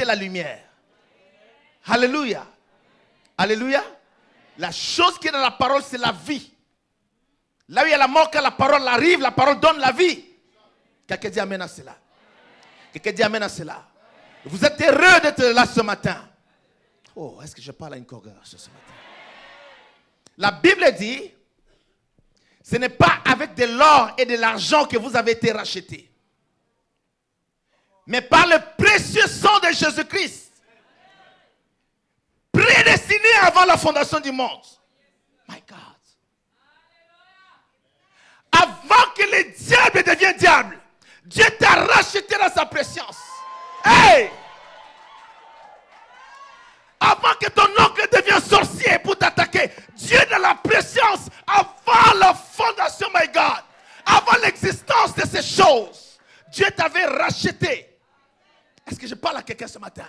la lumière. Alléluia. Alléluia. La chose qui est dans la parole, c'est la vie. Là où il y a la mort, quand la parole arrive, la parole donne la vie. Quelqu'un dit amen à cela. Quelqu'un dit amen à cela. Vous êtes heureux d'être là ce matin. Oh, est-ce que je parle à une congrégation ce matin? La Bible dit, ce n'est pas avec de l'or et de l'argent que vous avez été rachetés, mais par le précieux sang de Jésus-Christ, prédestiné avant la fondation du monde. My God. Avant que le diable devienne diable, Dieu t'a racheté dans sa préscience. Hey! Avant que ton oncle devienne sorcier pour t'attaquer, Dieu dans la préscience, avant la fondation, my God, avant l'existence de ces choses, Dieu t'avait racheté. Est-ce que je parle à quelqu'un ce matin?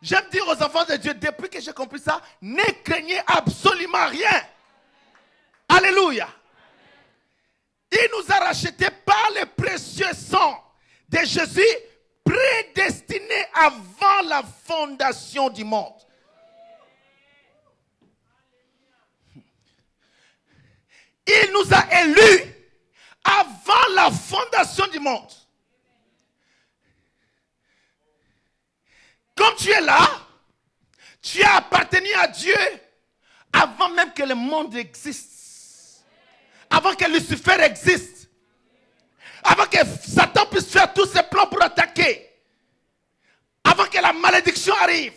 J'aime dire aux enfants de Dieu, depuis que j'ai compris ça, ne craignez absolument rien. Alléluia. Il nous a rachetés par le précieux sang de Jésus, prédestiné avant la fondation du monde. Il nous a élus avant la fondation du monde. Comme tu es là, tu as appartenu à Dieu avant même que le monde existe. Avant que Lucifer existe. Avant que Satan puisse faire tous ses plans pour attaquer. Avant que la malédiction arrive.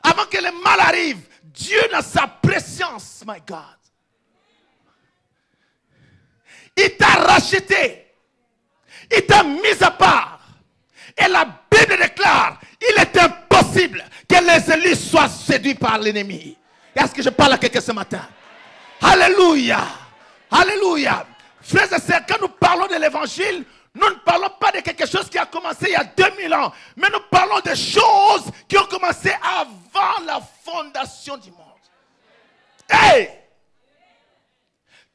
Avant que le mal arrive. Dieu dans sa préscience, my God. Il t'a racheté. Il t'a mis à part. Et la Bible déclare, il est impossible que les élus soient séduits par l'ennemi. Est-ce que je parle à quelqu'un ce matin? Alléluia. Alléluia. Frères et sœurs, quand nous parlons de l'évangile, nous ne parlons pas de quelque chose qui a commencé il y a 2000 ans. Mais nous parlons de choses qui ont commencé avant la fondation du monde. Hey!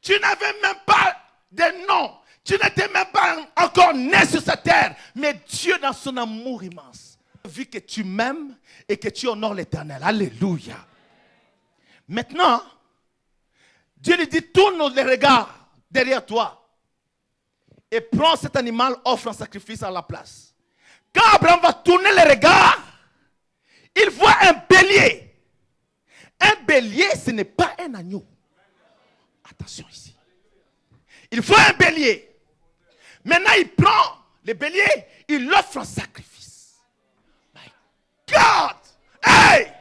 Tu n'avais même pas de nom. Tu n'étais même pas encore né sur cette terre. Mais Dieu, dans son amour immense, vu que tu m'aimes et que tu honores l'Éternel. Alléluia. Maintenant, Dieu lui dit, tourne les regards derrière toi et prends cet animal, offre un sacrifice à la place. Quand Abraham va tourner les regards, il voit un bélier. Un bélier, ce n'est pas un agneau. Attention ici. Il faut un bélier. Maintenant, il prend le bélier, il offre un sacrifice. My God! Hey!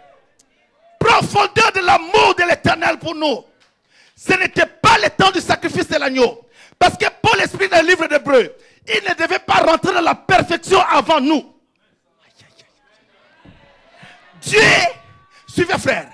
Profondeur de l'amour de l'Éternel pour nous. Ce n'était pas le temps du sacrifice de l'agneau. Parce que Paul explique dans le livre d'Hébreux, il ne devait pas rentrer dans la perfection avant nous. Dieu, suivez frère,